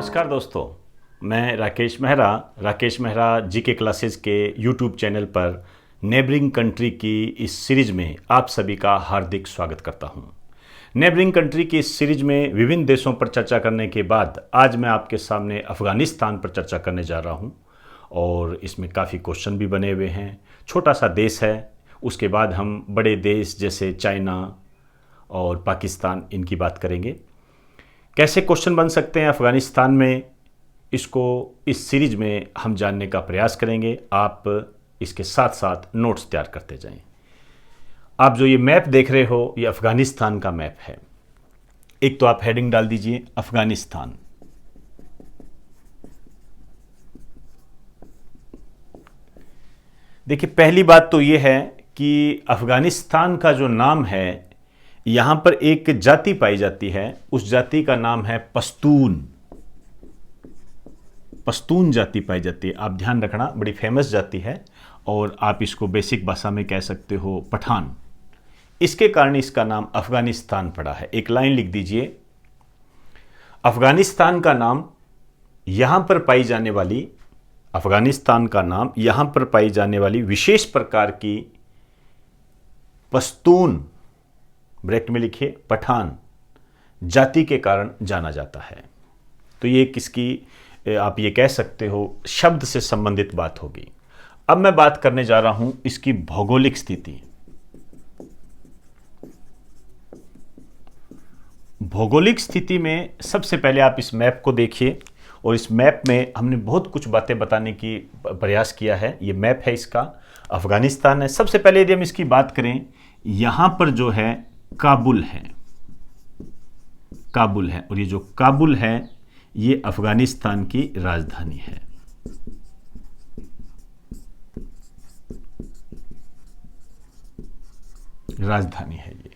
नमस्कार दोस्तों, मैं राकेश मेहरा जीके क्लासेस के यूट्यूब चैनल पर नेबरिंग कंट्री की इस सीरीज में आप सभी का हार्दिक स्वागत करता हूं। नेबरिंग कंट्री की इस सीरीज में विभिन्न देशों पर चर्चा करने के बाद आज मैं आपके सामने अफ़गानिस्तान पर चर्चा करने जा रहा हूं और इसमें काफ़ी क्वेश्चन भी बने हुए हैं। छोटा सा देश है, उसके बाद हम बड़े देश जैसे चाइना और पाकिस्तान इनकी बात करेंगे। कैसे क्वेश्चन बन सकते हैं अफ़गानिस्तान में, इसको इस सीरीज में हम जानने का प्रयास करेंगे। आप इसके साथ साथ नोट्स तैयार करते जाएं। आप जो ये मैप देख रहे हो, ये अफ़गानिस्तान का मैप है। एक तो आप हेडिंग डाल दीजिए अफ़गानिस्तान। देखिए, पहली बात तो ये है कि अफ़गानिस्तान का जो नाम है, यहाँ पर एक जाति पाई जाती है, उस जाति का नाम है पश्तून। पश्तून जाति पाई जाती है। आप ध्यान रखना, बड़ी फेमस जाति है और आप इसको बेसिक भाषा में कह सकते हो पठान। इसके कारण इसका नाम अफ़गानिस्तान पड़ा है। एक लाइन लिख दीजिए, अफ़गानिस्तान का नाम यहाँ पर पाई जाने वाली अफ़गानिस्तान का नाम यहाँ पर पाई जाने वाली विशेष प्रकार की पश्तून, ब्रैकेट में लिखिए पठान जाति के कारण जाना जाता है। तो ये किसकी, आप ये कह सकते हो शब्द से संबंधित बात होगी। अब मैं बात करने जा रहा हूं इसकी भौगोलिक स्थिति। भौगोलिक स्थिति में सबसे पहले आप इस मैप को देखिए और इस मैप में हमने बहुत कुछ बातें बताने की प्रयास किया है। ये मैप है, इसका अफ़गानिस्तान है। सबसे पहले यदि हम इसकी बात करें, यहां पर जो है काबुल है, काबुल है, और ये जो काबुल है ये अफ़गानिस्तान की राजधानी है। राजधानी है ये।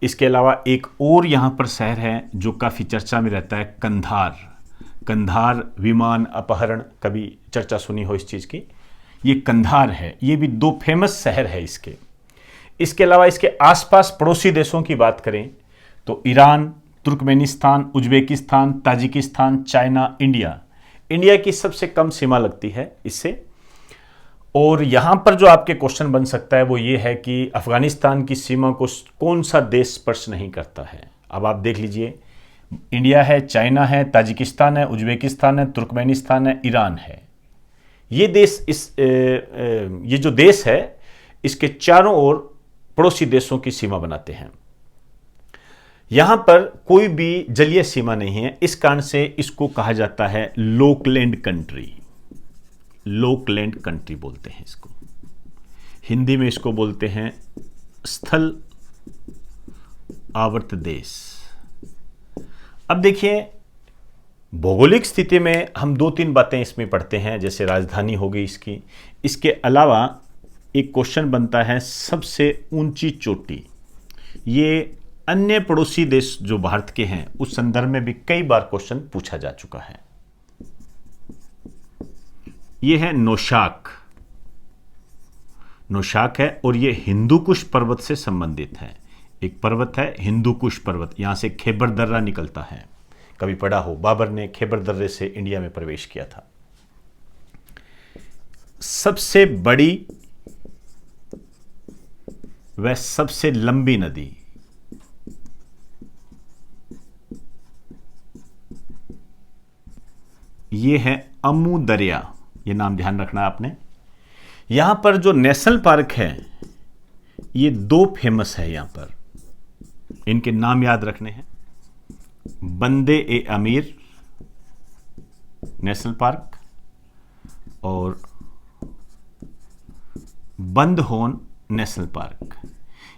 इसके अलावा एक और यहां पर शहर है जो काफ़ी चर्चा में रहता है, कंधार। कंधार विमान अपहरण, कभी चर्चा सुनी हो इस चीज़ की, ये कंधार है। ये भी दो फेमस शहर है इसके। इसके अलावा इसके आसपास पड़ोसी देशों की बात करें तो Iran, Turkmenistan, Uzbekistan, Tajikistan, China, India. India की सबसे कम सीमा लगती है इससे। और यहाँ पर जो आपके क्वेश्चन बन सकता है वो ये है कि अफ़गानिस्तान की सीमा को कौन सा देश स्पर्श नहीं करता है। अब आप देख लीजिए, इंडिया है, चाइना है, ताजिकिस्तान है, उज्बेकिस्तान है, तुर्कमेनिस्तान है, ईरान है। ये देश ये जो देश है इसके चारों ओर पड़ोसी देशों की सीमा बनाते हैं। यहां पर कोई भी जलीय सीमा नहीं है, इस कारण से इसको कहा जाता है लोकलैंड कंट्री। लोकलैंड कंट्री बोलते हैं इसको। हिंदी में इसको बोलते हैं स्थल आवर्त देश। अब देखिए, भौगोलिक स्थिति में हम दो तीन बातें इसमें पढ़ते हैं, जैसे राजधानी होगी इसकी। इसके अलावा एक क्वेश्चन बनता है सबसे ऊंची चोटी। ये अन्य पड़ोसी देश जो भारत के हैं उस संदर्भ में भी कई बार क्वेश्चन पूछा जा चुका है। ये है नौशाक। नौशाक है और ये हिंदुकुश पर्वत से संबंधित है। एक पर्वत है हिंदुकुश पर्वत, यहां से खैबर दर्रा निकलता है। कभी पढ़ा हो, बाबर ने खैबर दर्रे से इंडिया में प्रवेश किया था। सबसे बड़ी वह सबसे लंबी नदी, ये है अमू दरिया। ये नाम ध्यान रखना आपने। यहां पर जो नेशनल पार्क है ये दो फेमस है यहां पर, इनके नाम याद रखने हैं। बंदे ए अमीर नेशनल पार्क और बंदहोन नेशनल पार्क।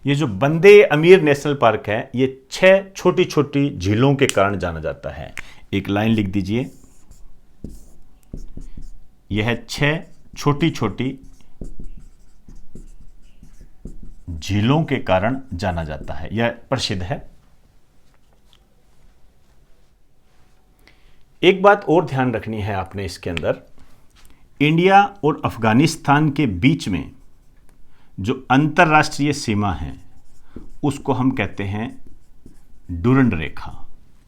ये जो बंदे अमीर नेशनल पार्क है ये 6 छोटी छोटी झीलों के कारण जाना जाता है। एक लाइन लिख दीजिए, यह 6 छोटी छोटी झीलों के कारण जाना जाता है, यह प्रसिद्ध है। एक बात और ध्यान रखनी है आपने इसके अंदर, इंडिया और अफगानिस्तान के बीच में जो अंतर्राष्ट्रीय सीमा है उसको हम कहते हैं डुरंड रेखा।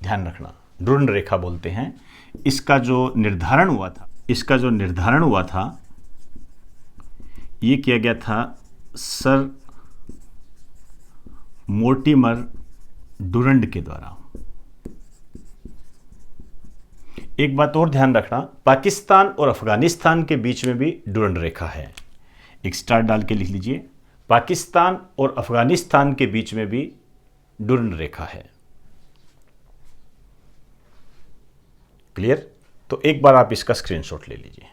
ध्यान रखना, ड्यूरंड रेखा बोलते हैं, इसका जो निर्धारण हुआ था ये किया गया था सर मोर्टिमर ड्यूरंड के द्वारा। एक बात और ध्यान रखना, पाकिस्तान और अफगानिस्तान के बीच में भी ड्यूरंड रेखा है। एक स्टार डाल के लिख लीजिए, पाकिस्तान और अफगानिस्तान के बीच में भी ड्यूरंड रेखा है। क्लियर? तो एक बार आप इसका स्क्रीनशॉट ले लीजिए।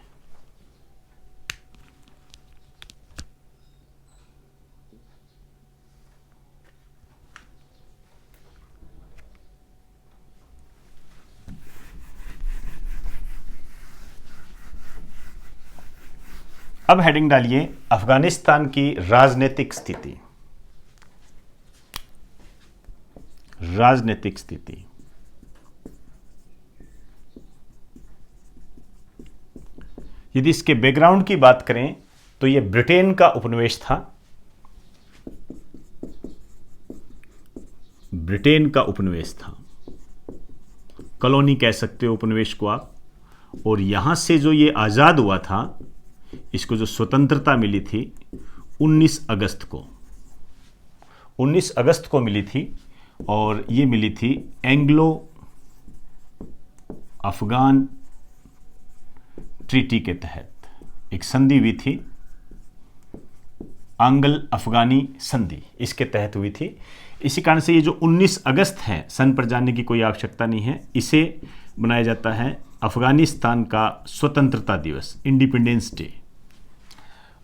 अब हेडिंग डालिए अफगानिस्तान की राजनीतिक स्थिति। राजनीतिक स्थिति, यदि इसके बैकग्राउंड की बात करें तो यह ब्रिटेन का उपनिवेश था। ब्रिटेन का उपनिवेश था, कॉलोनी कह सकते हो उपनिवेश को आप। और यहां से जो ये आजाद हुआ था, इसको जो स्वतंत्रता मिली थी 19 अगस्त को मिली थी, और ये मिली थी एंग्लो अफगान ट्रीटी के तहत। एक संधि हुई थी, आंग्ल अफगानी संधि, इसके तहत हुई थी। इसी कारण से ये जो 19 अगस्त है, सन पर जाने की कोई आवश्यकता नहीं है, इसे मनाया जाता है अफगानिस्तान का स्वतंत्रता दिवस, इंडिपेंडेंस डे।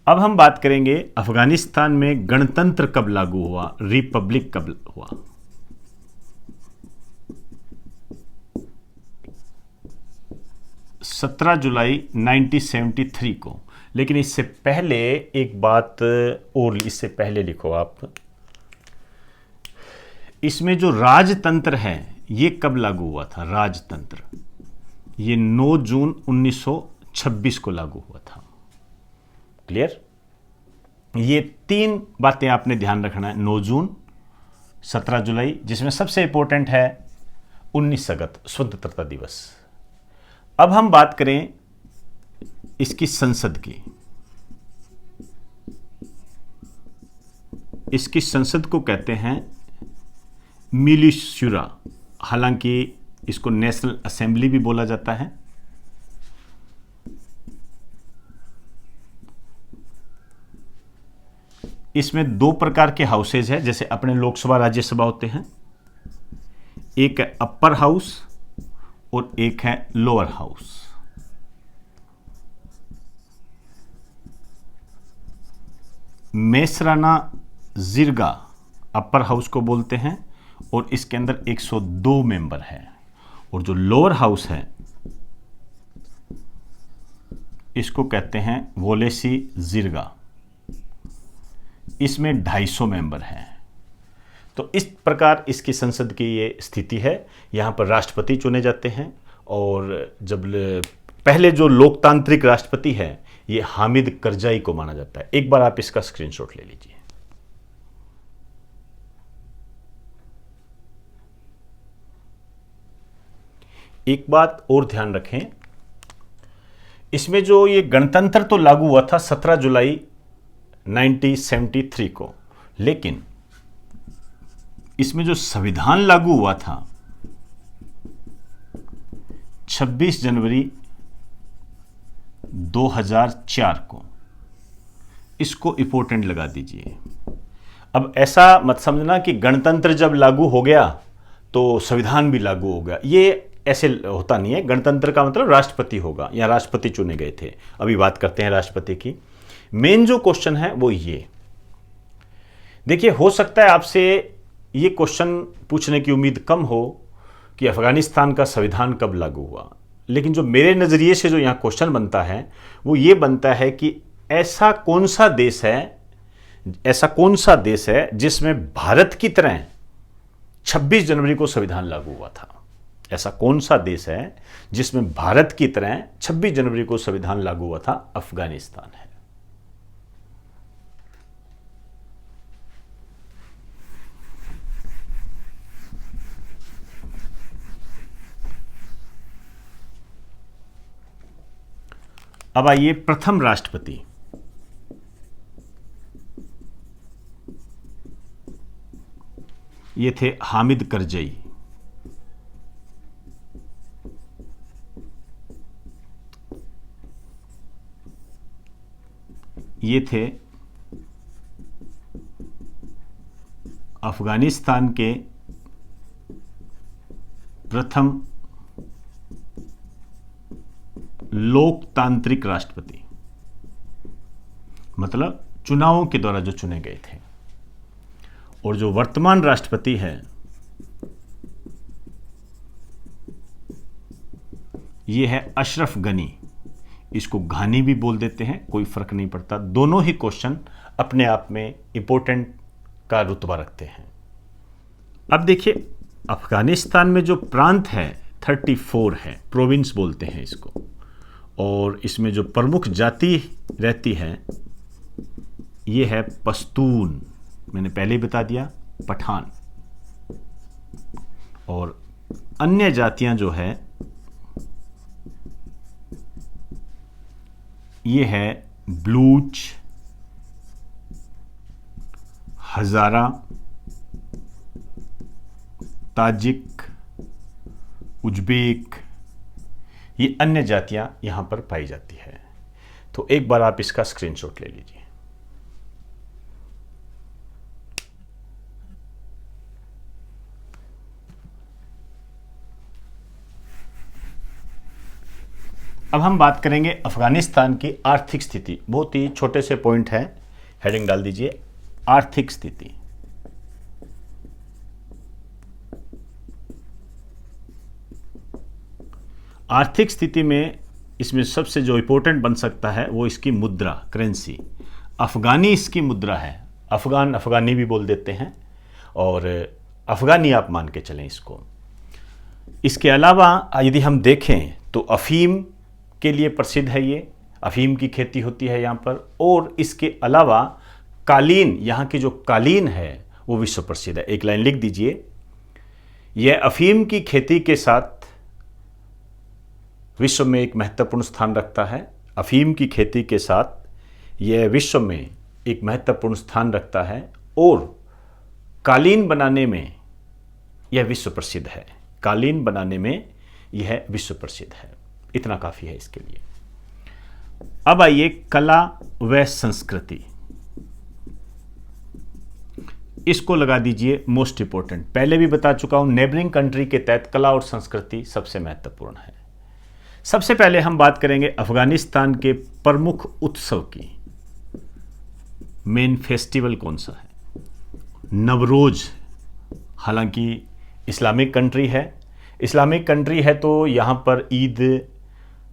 अब हम बात करेंगे अफगानिस्तान में गणतंत्र कब लागू हुआ, रिपब्लिक कब हुआ। सत्रह जुलाई 1973 को। लेकिन इससे पहले एक बात और, इससे पहले लिखो आप, इसमें जो राजतंत्र है ये कब लागू हुआ था। राजतंत्र ये 9 जून 1926 को लागू हुआ था। क्लियर? ये 3 बातें आपने ध्यान रखना है, 9 जून, 17 जुलाई, जिसमें सबसे इंपॉर्टेंट है 19 अगस्त स्वतंत्रता दिवस। अब हम बात करें इसकी संसद की। इसकी संसद को कहते हैं मिलिशुरा, हालांकि इसको नेशनल असेंबली भी बोला जाता है। इसमें 2 प्रकार के हाउसेज हैं, जैसे अपने लोकसभा राज्यसभा होते हैं। एक है अपर हाउस और एक है लोअर हाउस। मेसराना जिरगा अपर हाउस को बोलते हैं, और इसके अंदर 102 मेंबर हैं। और जो लोअर हाउस है इसको कहते हैं वोलेसी जिरगा, इसमें 250 मेंबर हैं। तो इस प्रकार इसकी संसद की ये स्थिति है। यहाँ पर राष्ट्रपति चुने जाते हैं, और जब पहले जो लोकतांत्रिक राष्ट्रपति है ये हामिद करजाई को माना जाता है। एक बार आप इसका स्क्रीनशॉट ले लीजिए। एक बात और ध्यान रखें, इसमें जो ये गणतंत्र तो लागू हुआ था 17 जुलाई 1973 को, लेकिन इसमें जो संविधान लागू हुआ था 26 जनवरी 2004 को, इसको इंपॉर्टेंट लगा दीजिए। अब ऐसा मत समझना कि गणतंत्र जब लागू हो गया तो संविधान भी लागू हो गया, ये ऐसे होता नहीं है। गणतंत्र का मतलब राष्ट्रपति होगा, या राष्ट्रपति चुने गए थे। अभी बात करते हैं राष्ट्रपति की। मेन जो क्वेश्चन है वो ये देखिए, हो सकता है आपसे ये क्वेश्चन पूछने की उम्मीद कम हो कि अफगानिस्तान का संविधान कब लागू हुआ, लेकिन जो मेरे नज़रिए से जो यहाँ क्वेश्चन बनता है वो ये बनता है कि ऐसा कौन सा देश है जिसमें भारत की तरह 26 जनवरी को संविधान लागू हुआ था। ऐसा कौन सा देश है जिसमें भारत की तरह 26 जनवरी को संविधान लागू हुआ था? अफगानिस्तान है। अब आइए प्रथम राष्ट्रपति। ये थे हामिद करजई। ये थे अफगानिस्तान के प्रथम लोकतांत्रिक राष्ट्रपति, मतलब चुनावों के द्वारा जो चुने गए थे। और जो वर्तमान राष्ट्रपति है ये है अशरफ गनी। इसको घानी भी बोल देते हैं, कोई फर्क नहीं पड़ता। दोनों ही क्वेश्चन अपने आप में इंपॉर्टेंट का रुतबा रखते हैं। अब देखिए, अफगानिस्तान में जो प्रांत है 34 है, प्रोविंस बोलते हैं इसको। और इसमें जो प्रमुख जाति रहती है ये है पश्तून, मैंने पहले ही बता दिया, पठान। और अन्य जातियां जो है ये है बलूच, हजारा, ताजिक, उज्बेक, ये अन्य जातियां यहां पर पाई जाती है। तो एक बार आप इसका स्क्रीनशॉट ले लीजिए। अब हम बात करेंगे अफगानिस्तान की आर्थिक स्थिति। बहुत ही छोटे से पॉइंट है, हेडिंग डाल दीजिए, आर्थिक स्थिति। आर्थिक स्थिति में इसमें सबसे जो इंपॉर्टेंट बन सकता है वो इसकी मुद्रा, करेंसी। अफगानी इसकी मुद्रा है, अफगान अफगानी भी बोल देते हैं, और अफगानी आप मान के चलें इसको। इसके अलावा यदि हम देखें तो अफीम के लिए प्रसिद्ध है, ये अफीम की खेती होती है यहाँ पर। और इसके अलावा कालीन, यहाँ की जो कालीन है वो विश्व प्रसिद्ध है। एक लाइन लिख दीजिए, यह अफीम की खेती के साथ विश्व में एक महत्वपूर्ण स्थान रखता है। अफीम की खेती के साथ यह विश्व में एक महत्वपूर्ण स्थान रखता है और कालीन बनाने में यह विश्व प्रसिद्ध है। कालीन बनाने में यह विश्व प्रसिद्ध है। इतना काफी है इसके लिए। अब आइए कला व संस्कृति, इसको लगा दीजिए मोस्ट इंपोर्टेंट। पहले भी बता चुका हूं, नेबरिंग कंट्री के तहत कला और संस्कृति सबसे महत्वपूर्ण है। सबसे पहले हम बात करेंगे अफगानिस्तान के प्रमुख उत्सव की। मेन फेस्टिवल कौन सा है? नवरोज। हालांकि इस्लामिक कंट्री है, इस्लामिक कंट्री है तो यहाँ पर ईद,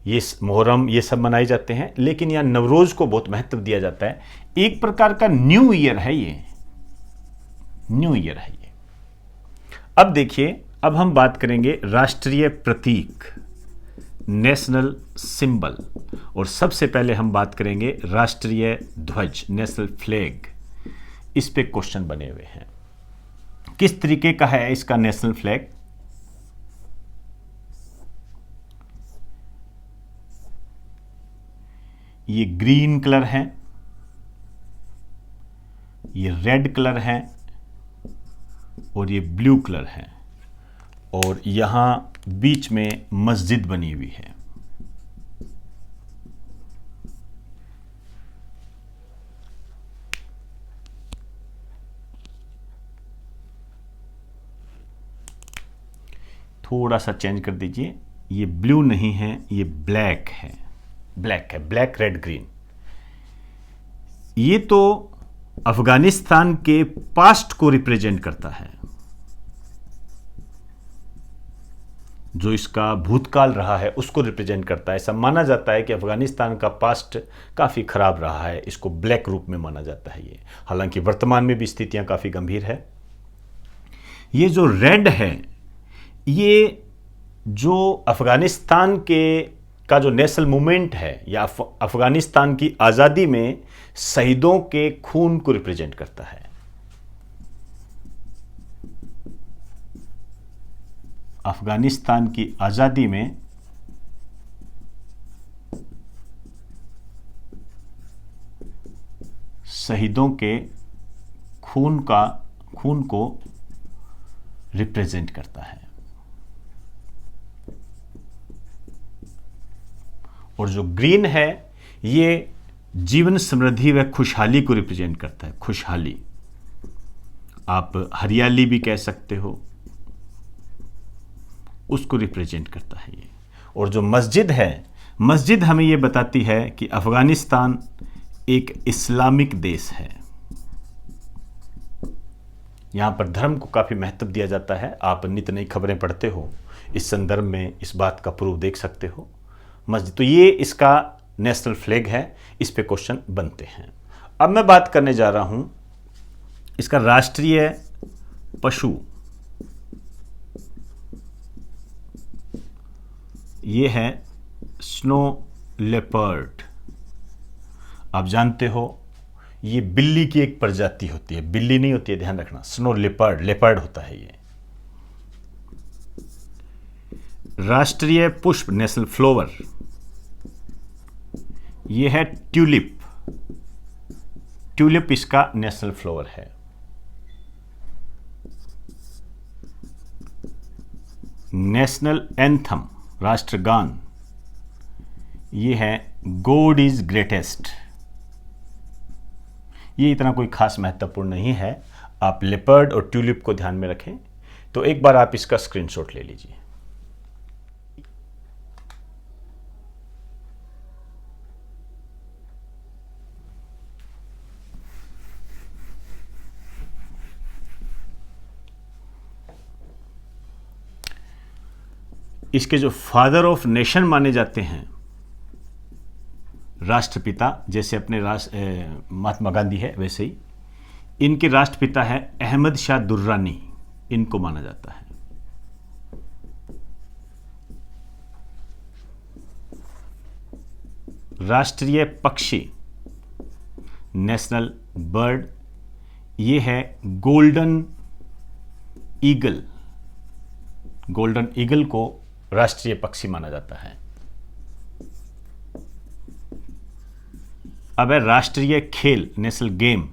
ये मुहर्रम, ये सब मनाए जाते हैं, लेकिन यहाँ नवरोज को बहुत महत्व दिया जाता है। एक प्रकार का न्यू ईयर है ये, न्यू ईयर है ये। अब देखिए, अब हम बात करेंगे राष्ट्रीय प्रतीक, नेशनल सिंबल। और सबसे पहले हम बात करेंगे राष्ट्रीय ध्वज, नेशनल फ्लैग। इस पे क्वेश्चन बने हुए हैं। किस तरीके का है इसका नेशनल फ्लैग? ये ग्रीन कलर है, ये रेड कलर है और ये ब्लू कलर है। और यहां बीच में मस्जिद बनी हुई है। थोड़ा सा चेंज कर दीजिए, ये ब्लू नहीं है, ये ब्लैक है, ब्लैक है, ब्लैक रेड ग्रीन। ये तो अफगानिस्तान के पास्ट को रिप्रेजेंट करता है, जो इसका भूतकाल रहा है उसको रिप्रेजेंट करता है। ऐसा माना जाता है कि अफगानिस्तान का पास्ट काफ़ी खराब रहा है, इसको ब्लैक रूप में माना जाता है ये। हालांकि वर्तमान में भी स्थितियां काफ़ी गंभीर है। ये जो रेड है, ये जो अफगानिस्तान का जो नेशनल मूवमेंट है या अफगानिस्तान की आज़ादी में शहीदों के खून को रिप्रेजेंट करता है। अफगानिस्तान की आज़ादी में शहीदों के खून को रिप्रेजेंट करता है। और जो ग्रीन है ये जीवन समृद्धि व खुशहाली को रिप्रेजेंट करता है। खुशहाली, आप हरियाली भी कह सकते हो, उसको रिप्रेजेंट करता है ये। और जो मस्जिद है, मस्जिद हमें ये बताती है कि अफगानिस्तान एक इस्लामिक देश है। यहाँ पर धर्म को काफ़ी महत्व दिया जाता है। आप नित नई खबरें पढ़ते हो, इस संदर्भ में इस बात का प्रूफ देख सकते हो। मस्जिद, तो ये इसका नेशनल फ्लैग है, इस पे क्वेश्चन बनते हैं। अब मैं बात करने जा रहा हूँ इसका राष्ट्रीय पशु। ये है स्नो लेपर्ड। आप जानते हो ये बिल्ली की एक प्रजाति होती है, बिल्ली नहीं होती है, ध्यान रखना। स्नो लेपर्ड, लेपर्ड होता है ये। राष्ट्रीय पुष्प, नेशनल फ्लावर, ये है ट्यूलिप। ट्यूलिप इसका नेशनल फ्लावर है। नेशनल एंथम, राष्ट्रगान, ये है गॉड इज ग्रेटेस्ट। ये इतना कोई खास महत्वपूर्ण नहीं है। आप लेपर्ड और ट्यूलिप को ध्यान में रखें। तो एक बार आप इसका स्क्रीनशॉट ले लीजिए। इसके जो फादर ऑफ नेशन माने जाते हैं, राष्ट्रपिता, जैसे अपने महात्मा गांधी है वैसे ही इनके राष्ट्रपिता है अहमद शाह दुर्रानी, इनको माना जाता है। राष्ट्रीय पक्षी, नेशनल बर्ड, ये है गोल्डन ईगल। गोल्डन ईगल को राष्ट्रीय पक्षी माना जाता है। अब है राष्ट्रीय खेल, नेशनल गेम,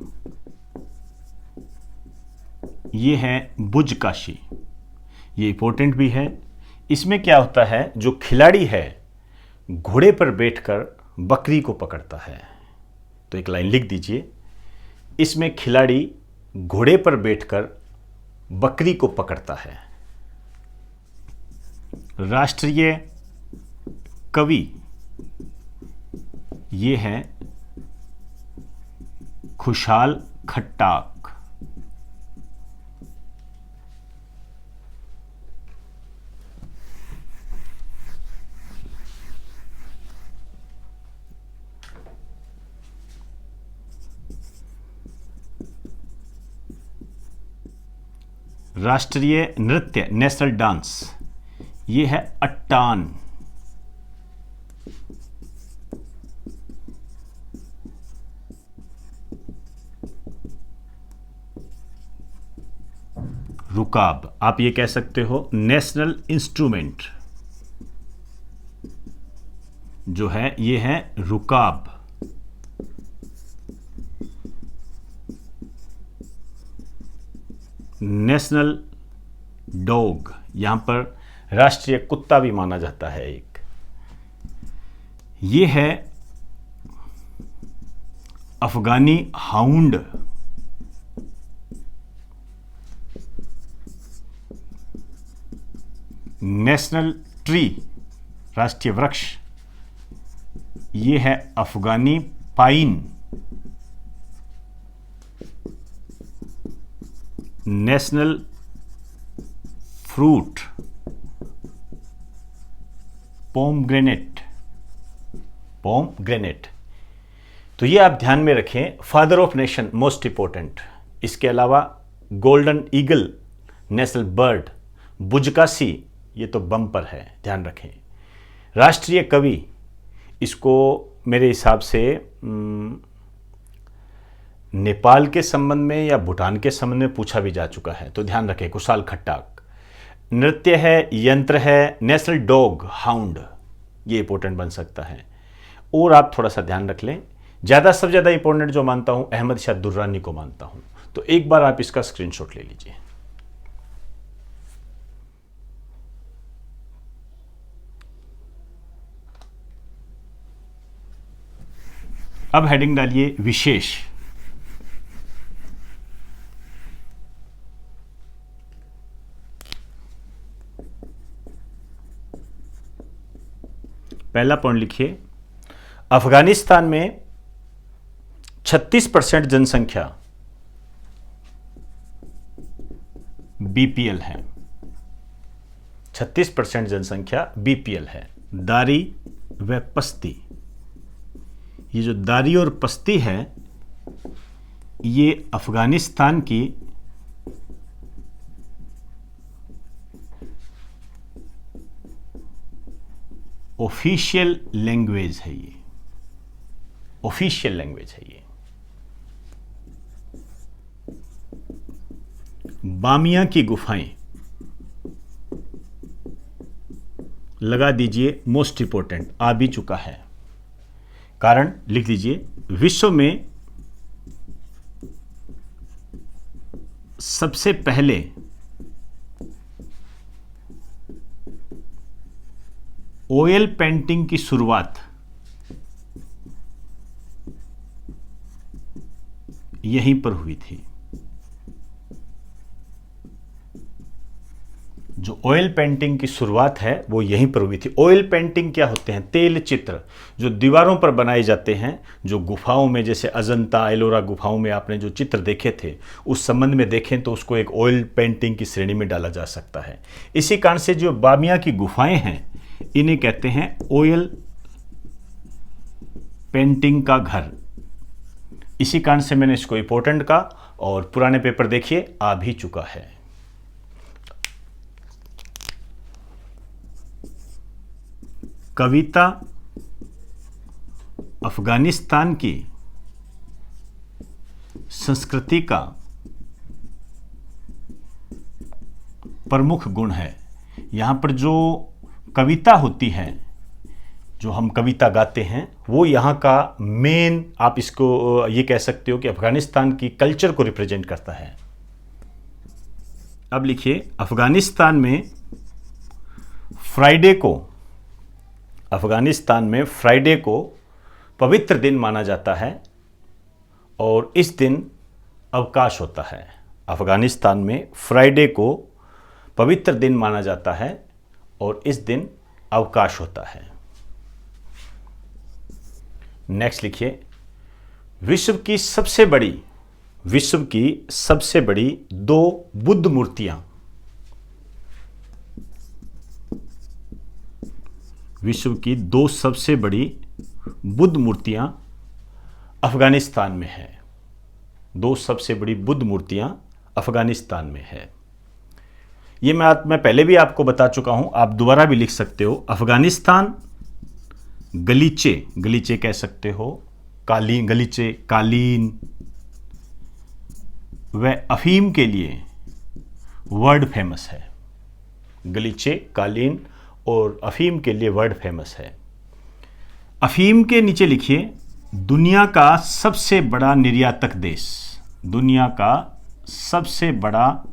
ये है बुजकाशी। ये इंपॉर्टेंट भी है। इसमें क्या होता है, जो खिलाड़ी है घोड़े पर बैठकर बकरी को पकड़ता है। तो एक लाइन लिख दीजिए, इसमें खिलाड़ी घोड़े पर बैठकर बकरी को पकड़ता है। राष्ट्रीय कवि, ये है खुशहाल खट्टाक। राष्ट्रीय नृत्य, नेशनल डांस, ये है अट्टान। रुकाब, आप ये कह सकते हो नेशनल इंस्ट्रूमेंट जो है ये है रुकाब। नेशनल डॉग, यहां पर राष्ट्रीय कुत्ता भी माना जाता है एक। ये है अफगानी हाउंड। नेशनल ट्री, राष्ट्रीय वृक्ष, ये है अफगानी pine. National fruit, pomegranate. Pomegranate. तो ये आप ध्यान में रखें, father of nation most important. इसके अलावा गोल्डन ईगल, नेशनल बर्ड, बुजकासी, ये तो बम्पर है, ध्यान रखें। राष्ट्रीय कवि, इसको मेरे हिसाब से नेपाल के संबंध में या भूटान के संबंध में पूछा भी जा चुका है, तो ध्यान रखें, खुशहाल खट्टाक। नृत्य है, यंत्र है, नेशनल डॉग, हाउंड, ये इंपॉर्टेंट बन सकता है। और आप थोड़ा सा ध्यान रख लें, सबसे ज़्यादा इंपॉर्टेंट जो मानता हूं अहमद शाह दुर्रानी को मानता हूं। तो एक बार आप इसका स्क्रीनशॉट ले लीजिए। अब हेडिंग डालिए विशेष। पहला पॉइंट लिखिए, अफगानिस्तान में 36% जनसंख्या बीपीएल है। 36% जनसंख्या बीपीएल है। दारी व पस्ती, ये जो दारी और पस्ती है ये अफगानिस्तान की ऑफिशियल लैंग्वेज है। ये ऑफिशियल लैंग्वेज है। ये बामिया की गुफाएं, लगा दीजिए मोस्ट इंपोर्टेंट, आ भी चुका है। कारण लिख दीजिए, विश्व में सबसे पहले ऑयल पेंटिंग की शुरुआत यहीं पर हुई थी। जो ऑयल पेंटिंग की शुरुआत है वो यहीं पर हुई थी। ऑयल पेंटिंग क्या होते हैं? तेल चित्र जो दीवारों पर बनाए जाते हैं, जो गुफाओं में, जैसे अजंता एलोरा गुफाओं में आपने जो चित्र देखे थे, उस संबंध में देखें तो उसको एक ऑयल पेंटिंग की श्रेणी में डाला जा सकता है। इसी कारण से जो बामिया की गुफाएं हैं इन्हें कहते हैं ऑयल पेंटिंग का घर। इसी कारण से मैंने इसको इंपॉर्टेंट कहा, और पुराने पेपर देखिए आ भी चुका है। कविता अफगानिस्तान की संस्कृति का प्रमुख गुण है। यहां पर जो कविता होती है, जो हम कविता गाते हैं, वो यहाँ का मेन, आप इसको ये कह सकते हो कि अफगानिस्तान की कल्चर को रिप्रेजेंट करता है। अब लिखिए, अफगानिस्तान में फ्राइडे को पवित्र दिन माना जाता है और इस दिन अवकाश होता है। अफगानिस्तान में फ्राइडे को पवित्र दिन माना जाता है और इस दिन अवकाश होता है। नेक्स्ट लिखिए, विश्व की सबसे बड़ी 2 बुद्ध मूर्तियां, विश्व की 2 सबसे बड़ी बुद्ध मूर्तियां अफगानिस्तान में है। 2 सबसे बड़ी बुद्ध मूर्तियां अफगानिस्तान में है। ये मैं पहले भी आपको बता चुका हूं, आप दोबारा भी लिख सकते हो। अफगानिस्तान गलीचे कह सकते हो, कालीन व अफीम के लिए वर्ल्ड फेमस है। गलीचे, कालीन और अफीम के लिए वर्ल्ड फेमस है। अफीम के नीचे लिखिए, दुनिया का सबसे बड़ा निर्यातक देश। दुनिया का सबसे बड़ा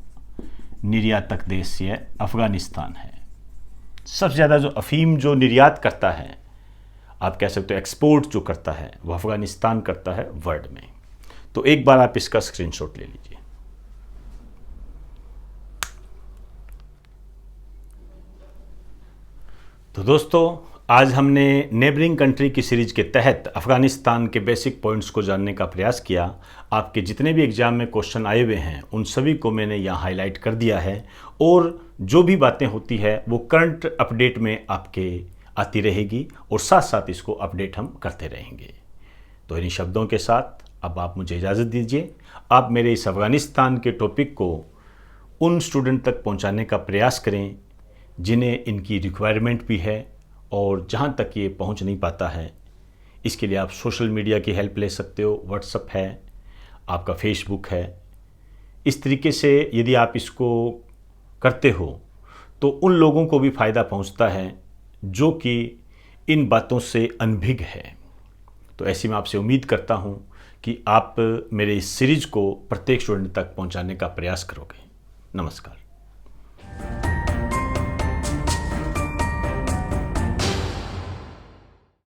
निर्यातक देश ये अफगानिस्तान है। सबसे ज़्यादा जो अफीम जो निर्यात करता है, आप कह सकते हो एक्सपोर्ट जो करता है, वो अफगानिस्तान करता है वर्ल्ड में। तो एक बार आप इसका स्क्रीनशॉट ले लीजिए। तो दोस्तों, आज हमने नेबरिंग कंट्री की सीरीज के तहत अफगानिस्तान के बेसिक पॉइंट्स को जानने का प्रयास किया। आपके जितने भी एग्जाम में क्वेश्चन आए हुए हैं उन सभी को मैंने यहाँ हाईलाइट कर दिया है, और जो भी बातें होती है वो करंट अपडेट में आपके आती रहेगी, और साथ साथ इसको अपडेट हम करते रहेंगे। तो इन्हीं शब्दों के साथ अब आप मुझे इजाज़त दीजिए। आप मेरे इस अफगानिस्तान के टॉपिक को उन स्टूडेंट तक पहुँचाने का प्रयास करें जिन्हें इनकी रिक्वायरमेंट भी है, और जहाँ तक ये पहुँच नहीं पाता है। इसके लिए आप सोशल मीडिया की हेल्प ले सकते हो। व्हाट्सएप है, आपका फेसबुक है। इस तरीके से यदि आप इसको करते हो तो उन लोगों को भी फ़ायदा पहुँचता है जो कि इन बातों से अनभिज्ञ है। तो ऐसी मैं आपसे उम्मीद करता हूँ कि आप मेरे इस सीरीज को प्रत्येक स्टूडेंट तक पहुँचाने का प्रयास करोगे। नमस्कार।